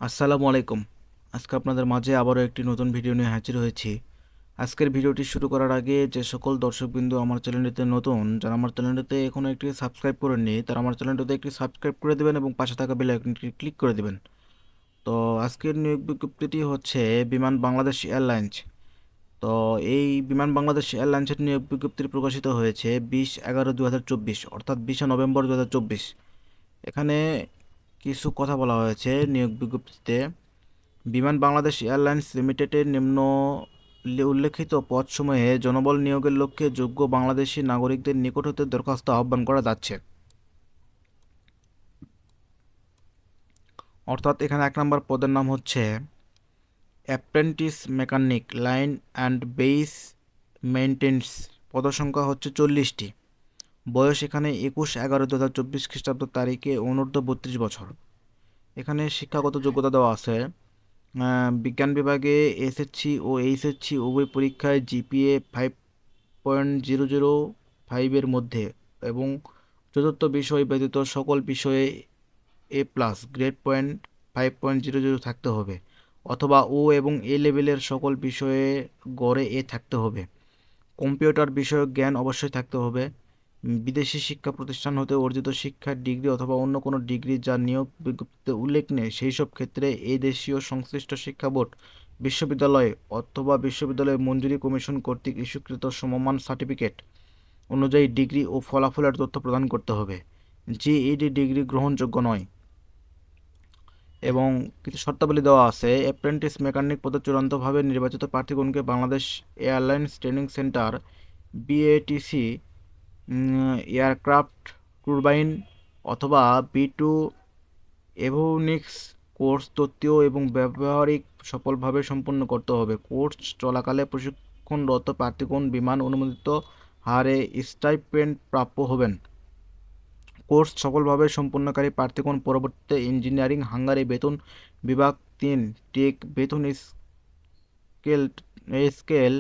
আসসালামু আলাইকুম। আজকে আপনাদের মাঝে আবারও একটি নতুন ভিডিও নিয়ে হাজির হয়েছি। আজকের ভিডিওটি শুরু করার আগে যে সকল দর্শকবৃন্দ আমার চ্যানেলটিতে নতুন, যারা আমার চ্যানেলটিতে এখনও একটি সাবস্ক্রাইব করেননি, তারা আমার চ্যানেলটিতে একটি সাবস্ক্রাইব করে দেবেন এবং পাশে থাকা বেল আইকনটি ক্লিক করে দেবেন। তো আজকের নিয়োগ বিজ্ঞপ্তিটি হচ্ছে বিমান বাংলাদেশ এয়ারলাইন্স। তো এই বিমান বাংলাদেশ এয়ারলাইন্সের নিয়োগ বিজ্ঞপ্তি প্রকাশিত হয়েছে 20/11/2024, অর্থাৎ 20 নভেম্বর 2024। এখানে কিছু কথা বলা হয়েছে নিয়োগ বিজ্ঞপ্তিতে। বিমান বাংলাদেশ এয়ারলাইন্স লিমিটেডের নিম্ন উল্লেখিত পদসমূহে জনবল নিয়োগের লক্ষ্যে যোগ্য বাংলাদেশি নাগরিকদের নিকট হতে দরখাস্ত আহ্বান করা যাচ্ছে। অর্থাৎ এখানে 1 নম্বর পদের নাম হচ্ছে apprentice mechanic line and base maintenance. পদসংখ্যা হচ্ছে 40টি। বয়স এখানে 21/11/2024 খ্রিস্টাব্দ তারিখে অনূর্ধ্ব 32 বছর। এখানে শিক্ষাগত যোগ্যতা দেওয়া আছে। বিজ্ঞান বিভাগে এসএসসি ও এইচএসসি উভয় পরীক্ষায় জিপিএ 5.005-এর মধ্যে এবং চতুর্থ বিষয় ব্যতীত সকল বিষয়ে A+ গ্রেড পয়েন্ট 5.00 থাকতে হবে, অথবা ও এবং এ লেভেলের সকল বিষয়ে গড়ে এ থাকতে হবে। কম্পিউটার বিষয়ক জ্ঞান অবশ্যই থাকতে হবে। বিদেশি শিক্ষা প্রতিষ্ঠান হতে অর্জিত শিক্ষার ডিগ্রি অথবা অন্য কোনো ডিগ্রি যা নিয়োগ বিজ্ঞপ্তিতে উল্লেখ নেই সেই সব ক্ষেত্রে এই দেশীয় সংশ্লিষ্ট শিক্ষা বোর্ড, বিশ্ববিদ্যালয় অথবা বিশ্ববিদ্যালয় মঞ্জুরি কমিশন কর্তৃক ইস্যুকৃত সমমান সার্টিফিকেট অনুযায়ী ডিগ্রি ও ফলাফলের তথ্য প্রদান করতে হবে। জিইডি ডিগ্রি গ্রহণযোগ্য নয়। এবং কিছু শর্তাবলী দেওয়া আছে। অ্যাপ্রেন্টিস মেকানিক পদে চূড়ান্তভাবে নির্বাচিত প্রার্থীগণকে Bangladesh airlines training centre BATC aircraft turbine অথবা B2 এভিওনিক্স কোর্স তত্ত্বীয় এবং ব্যবহারিক সফলভাবে সম্পন্ন করতে হবে। কোর্স চলাকালে প্রশিক্ষণরত প্রার্থীগণ বিমান অনুমোদিত হারে স্টাইপেন্ড প্রাপ্য হবেন। কোর্স সফলভাবে সম্পন্নকারী প্রার্থীগণ পরবর্তীতে ইঞ্জিনিয়ারিং হাঙ্গারি বেতন বিভাগ 3 টেক বেতন স্কেল স্কেল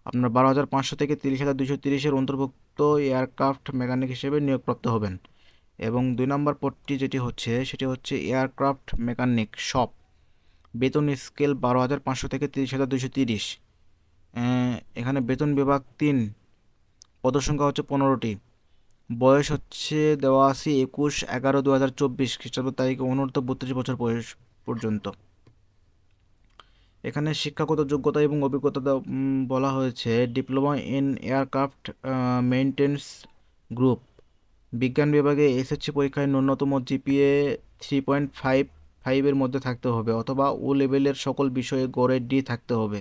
আপনার 12,500 থেকে 30,230-এর অন্তর্ভুক্ত এয়ারক্রাফট মেকানিক হিসেবে নিয়োগপ্রাপ্ত হবেন। এবং 2 নম্বর পদটি সেটি হচ্ছে এয়ারক্রাফট মেকানিক শপ, বেতন স্কেল 12,500 থেকে 30,230। এখানে বেতন বিভাগ 3, পদসংখ্যা হচ্ছে 15টি। বয়স হচ্ছে দেওয়া আছে 21/11/2024 খ্রিস্টাব্দ তারিখে অনূর্ধ্ব 32 বছর বয়স পর্যন্ত। এখানে শিক্ষাগত যোগ্যতা এবং অভিজ্ঞতা বলা হয়েছে diploma in aircraft maintenance group. বিজ্ঞান বিভাগে এসএসসি পরীক্ষায় ন্যূনতম জিপিএ 3.55-এর মধ্যে থাকতে হবে, অথবা ও লেভেলের সকল বিষয়ে গড়ে ডি থাকতে হবে।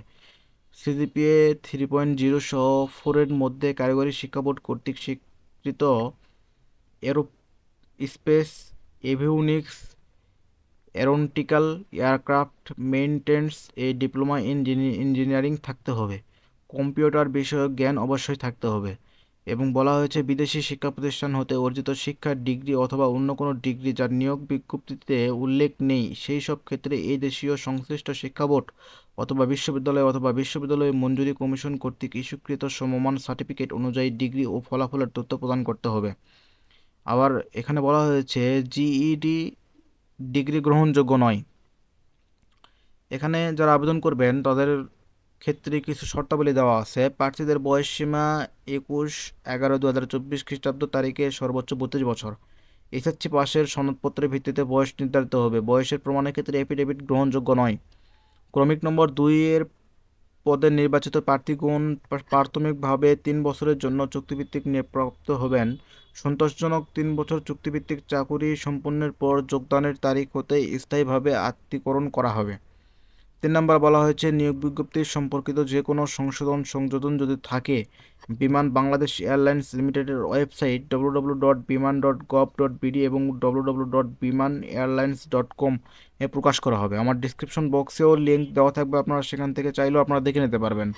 সিজিপিএ 3.0 সহ 4-এর মধ্যে কারিগরি শিক্ষা বোর্ড কর্তৃক স্বীকৃত aerospace avionics aeronautical aircraft maintenance A diploma in engineering থাকতে হবে। কম্পিউটার বিষয়ক জ্ঞান অবশ্যই থাকতে হবে। এবং বলা হয়েছে বিদেশি শিক্ষা প্রতিষ্ঠান হতে অর্জিত শিক্ষার ডিগ্রি অথবা অন্য কোনো ডিগ্রি যার নিয়োগ বিজ্ঞপ্তিতে উল্লেখ নেই সেই সব ক্ষেত্রে এই দেশীয় সংশ্লিষ্ট শিক্ষা বোর্ড অথবা বিশ্ববিদ্যালয় মঞ্জুরি কমিশন কর্তৃক ইস্যুকৃত সমমান সার্টিফিকেট অনুযায়ী ডিগ্রি ও ফলাফলের তথ্য প্রদান করতে হবে। আবার এখানে বলা হয়েছে জিইডি ডিগ্রি গ্রহণযোগ্য নয়। এখানে যারা আবেদন করবেন তাদের ক্ষেত্রে কিছু শর্তাবলী দেওয়া আছে। প্রার্থীদের বয়সসীমা 21/11/2024 খ্রিস্টাব্দ তারিখে সর্বোচ্চ 32 বছর। এসএসসি পাশের সনদপত্রের ভিত্তিতে বয়স নির্ধারিত হবে। বয়সের প্রমাণের ক্ষেত্রে এফিডেভিট গ্রহণযোগ্য নয়। ক্রমিক নম্বর 2-এর পদে নির্বাচিত প্রার্থীগণ প্রাথমিকভাবে 3 বছরের জন্য চুক্তিভিত্তিক নিয়োগপ্রাপ্ত হবেন। সন্তোষজনক 3 বছর চুক্তিভিত্তিক চাকুরি সম্পন্নের পর যোগদানের তারিখ হতে স্থায়ীভাবে আত্মীকরণ করা হবে। 3 নম্বর বলা হয়েছে নিয়োগ বিজ্ঞপ্তি সম্পর্কিত যে কোনো সংযোজন যদি থাকে বিমান বাংলাদেশ এয়ারলাইন্স লিমিটেডের ওয়েবসাইট www.biman.gov.bd এবং www.bimanairlines.com এ প্রকাশ করা হবে। আমার ডিসক্রিপশন বক্সেও লিঙ্ক দেওয়া থাকবে, আপনারা সেখান থেকে চাইলেও আপনারা দেখে নিতে পারবেন।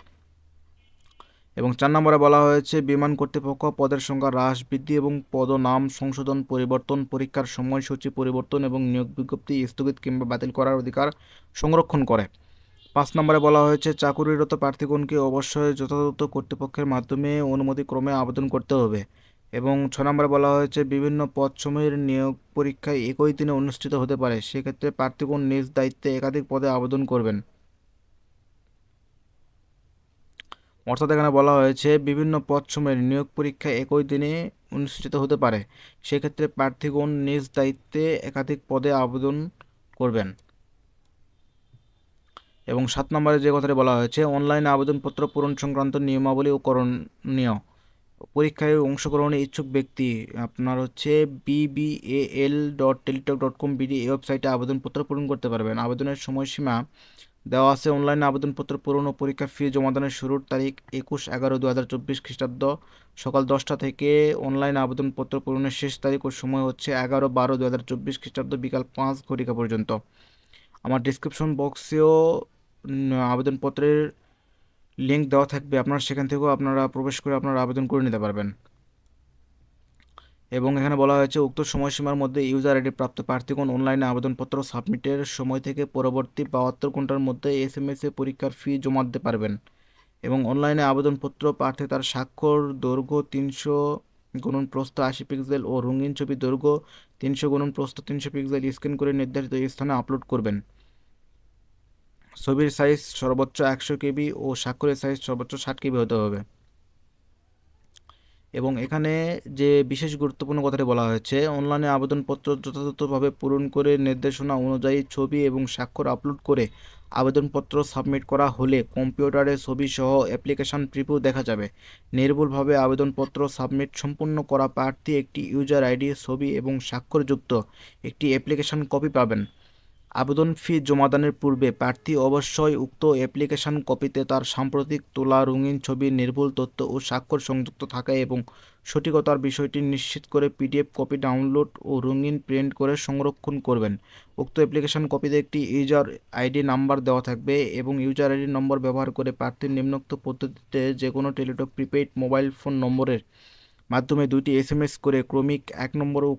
এবং 4 নম্বরে বলা হয়েছে বিমান কর্তৃপক্ষ পদের সংখ্যা হ্রাস বৃদ্ধি এবং পদনাম সংশোধন পরিবর্তন, পরীক্ষার সময়সূচি পরিবর্তন এবং নিয়োগ বিজ্ঞপ্তি স্থগিত কিংবা বাতিল করার অধিকার সংরক্ষণ করে। 5 নম্বরে বলা হয়েছে চাকুরিরত প্রার্থীগণকে অবশ্যই যথাযথ কর্তৃপক্ষের মাধ্যমে অনুমতিক্রমে আবেদন করতে হবে এবং 6 নম্বরে বলা হয়েছে বিভিন্ন পদসমূহের নিয়োগ পরীক্ষা একই দিনে অনুষ্ঠিত হতে পারে, সেক্ষেত্রে প্রার্থীগণ নিজ দায়িত্বে একাধিক পদে আবেদন করবেন। অর্থাৎ এখানে বলা হয়েছে বিভিন্ন পদসমূহের নিয়োগ পরীক্ষা একই দিনে অনুষ্ঠিত হতে পারে, সেক্ষেত্রে প্রার্থীগণ নিজ দায়িত্বে একাধিক পদে আবেদন করবেন। এবং 7 নম্বরে যে কথাটি বলা হয়েছে, অনলাইনে আবেদনপত্র পূরণ সংক্রান্ত নিয়মাবলী ও করণীয়। পরীক্ষায় অংশগ্রহণে ইচ্ছুক ব্যক্তি আপনার হচ্ছে bbal.teletalk.com.bd এই ওয়েবসাইটে আবেদনপত্র পূরণ করতে পারবেন। আবেদনের সময়সীমা দেওয়া আছে। অনলাইনে আবেদনপত্র পূরণ ও পরীক্ষার ফি জমাদানের শুরুর তারিখ 21/11/2024 খ্রিস্টাব্দ সকাল 10টা থেকে অনলাইন আবেদনপত্র পূরণের শেষ তারিখ ও সময় হচ্ছে 11/12/2024 খ্রিস্টাব্দ বিকাল 5 ঘটিকা পর্যন্ত। আমার ডিসক্রিপশন বক্সেও আবেদনপত্রের লিঙ্ক দেওয়া থাকবে, আপনারা সেখান থেকেও আপনারা প্রবেশ করে আপনারা আবেদন করে নিতে পারবেন। এবং এখানে বলা হয়েছে উক্ত সময়সীমার মধ্যে ইউজার আইডি প্রাপ্ত প্রার্থীগণ অনলাইনে আবেদনপত্র সাবমিটের সময় থেকে পরবর্তী 72 ঘন্টার মধ্যে SMS এ পরীক্ষার ফি জমা দিতে পারবেন। এবং অনলাইনে আবেদনপত্র প্রার্থী তার স্বাক্ষর দৈর্ঘ্য 300 গুণন প্রস্থ 80 পিক্সেল ও রঙিন ছবি দৈর্ঘ্য 300 গুণন প্রস্থ 300 পিক্সেল স্ক্যান করে নির্ধারিত স্থানে আপলোড করবেন। ছবির সাইজ সর্বোচ্চ 100 কেবি ও স্বাক্ষরের সাইজ সর্বোচ্চ 60 কেবি হতে হবে। এবং এখানে যে বিশেষ গুরুত্বপূর্ণ কথাটি বলা হয়েছে, অনলাইনে আবেদনপত্র যথাযথভাবে পূরণ করে নির্দেশনা অনুযায়ী ছবি এবং স্বাক্ষর আপলোড করে আবেদনপত্র সাবমিট করা হলে কম্পিউটারে ছবি সহ অ্যাপ্লিকেশন প্রিভিউ দেখা যাবে। নির্ভুলভাবে আবেদনপত্র সাবমিট সম্পূর্ণ করা প্রার্থী একটি ইউজার আইডি, ছবি এবং স্বাক্ষরযুক্ত একটি অ্যাপ্লিকেশন কপি পাবেন। আবেদন ফি জমাদানের পূর্বে প্রার্থী অবশ্যই উক্ত অ্যাপ্লিকেশন কপিতে তার সাম্প্রতিক তোলা রঙিন ছবি, নির্ভুল তথ্য ও স্বাক্ষর সংযুক্ত থাকা এবং সঠিকতার বিষয়টি নিশ্চিত করে PDF কপি ডাউনলোড ও রঙিন প্রিন্ট করে সংরক্ষণ করবেন। উক্ত অ্যাপ্লিকেশন কপিতে একটি ইউজার আইডি নাম্বার দেওয়া থাকবে এবং ইউজার আইডি নম্বর ব্যবহার করে প্রার্থীর নিম্নোক্ত পদ্ধতিতে যে কোনো টেলিটক প্রিপেইড মোবাইল ফোন নম্বরের মাধ্যমে 2টি SMS করে ক্রমিক 1 নম্বর ও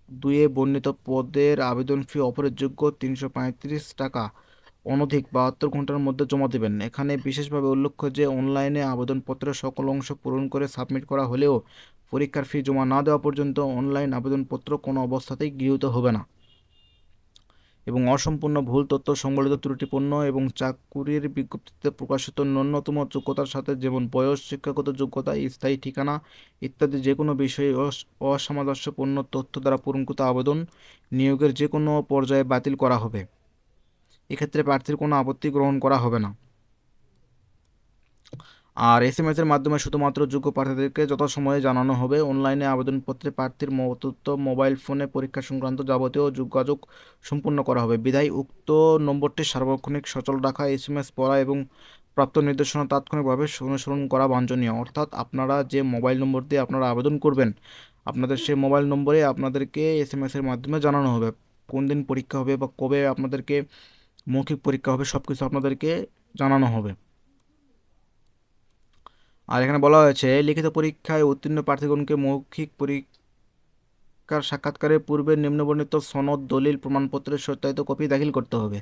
2 বর্ণিত পদের আবেদন ফি অপরিহার্যযোগ্য 335 টাকা অনধিক 72 ঘন্টার মধ্যে জমা দেবেন। এখানে বিশেষভাবে উল্লেখ্য যে অনলাইনে আবেদনপত্রের সকল অংশ পূরণ করে সাবমিট করা হলেও পরীক্ষার ফি জমা না দেওয়া পর্যন্ত অনলাইন আবেদনপত্র কোনো অবস্থাতেই গৃহীত হবে না। এবং অসম্পূর্ণ ভুল তথ্য, সংবলিত ত্রুটিপূর্ণ এবং চাকুরির বিজ্ঞপ্তিতে প্রকাশিত ন্যূনতম যোগ্যতার সাথে যেমন বয়স, শিক্ষাগত যোগ্যতা, স্থায়ী ঠিকানা ইত্যাদি যে কোনো বিষয়ে অসামঞ্জস্যপূর্ণ তথ্য দ্বারা পূরণকৃত আবেদন নিয়োগের যে কোনো পর্যায়ে বাতিল করা হবে। এক্ষেত্রে প্রার্থীর কোনো আপত্তি গ্রহণ করা হবে না। আর SMS এর মাধ্যমে শুধুমাত্র যোগ্য প্রার্থীদেরকে যথাসময়ে জানানো হবে। অনলাইনে আবেদনপত্রে প্রার্থীর তথ্য মোবাইল ফোনে পরীক্ষা সংক্রান্ত যাবতীয় যোগাযোগ সম্পূর্ণ করা হবে। বিধায় উক্ত নম্বরটি সার্বক্ষণিক সচল রাখা, SMS পড়া এবং প্রাপ্ত নির্দেশনা তাৎক্ষণিকভাবে অনুসরণ করা বাঞ্ছনীয়। অর্থাৎ আপনারা যে মোবাইল নম্বর দিয়ে আপনারা আবেদন করবেন, আপনাদের সেই মোবাইল নম্বরে আপনাদেরকে SMS এর মাধ্যমে জানানো হবে কোন দিন পরীক্ষা হবে বা কবে আপনাদেরকে মৌখিক পরীক্ষা হবে, সব কিছু আপনাদেরকে জানানো হবে। আর এখানে বলা হয়েছে লিখিত পরীক্ষায় উত্তীর্ণ প্রার্থীগণকে মৌখিক পরীক্ষার সাক্ষাৎকারের পূর্বে নিম্নবর্ণিত সনদ, দলিল, প্রমাণপত্রের সত্যায়িত কপি দাখিল করতে হবে।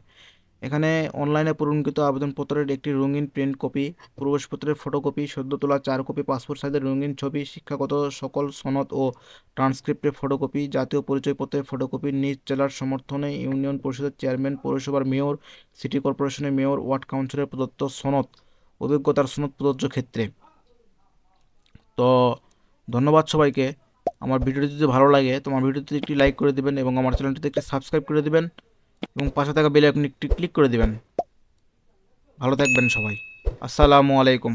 এখানে অনলাইনে পূরণকৃত আবেদনপত্রের একটি রঙিন প্রিন্ট কপি, প্রবেশপত্রের ফটোকপি, সদ্য তোলা 4 কপি পাসপোর্ট সাইজের রঙিন ছবি, শিক্ষাগত সকল সনদ ও ট্রান্সক্রিপ্টের ফটোকপি, জাতীয় পরিচয়পত্রের ফটোকপি, নিজ জেলার সমর্থনে ইউনিয়ন পরিষদের চেয়ারম্যান, পৌরসভার মেয়র, সিটি কর্পোরেশনের মেয়র, ওয়ার্ড কাউন্সিলর প্রদত্ত সনদ, অভিজ্ঞতার সনদ প্রযোজ্য ক্ষেত্রে। তো ধন্যবাদ সবাইকে। আমার ভিডিওটি যদি ভালো লাগে তো আমার ভিডিওতে একটি লাইক করে দিবেন এবং আমার চ্যানেলটিতে একটি সাবস্ক্রাইব করে দিবেন এবং পাশে থাকা বেল আইকনে একটি ক্লিক করে দিবেন। ভালো থাকবেন সবাই। আসসালামু আলাইকুম।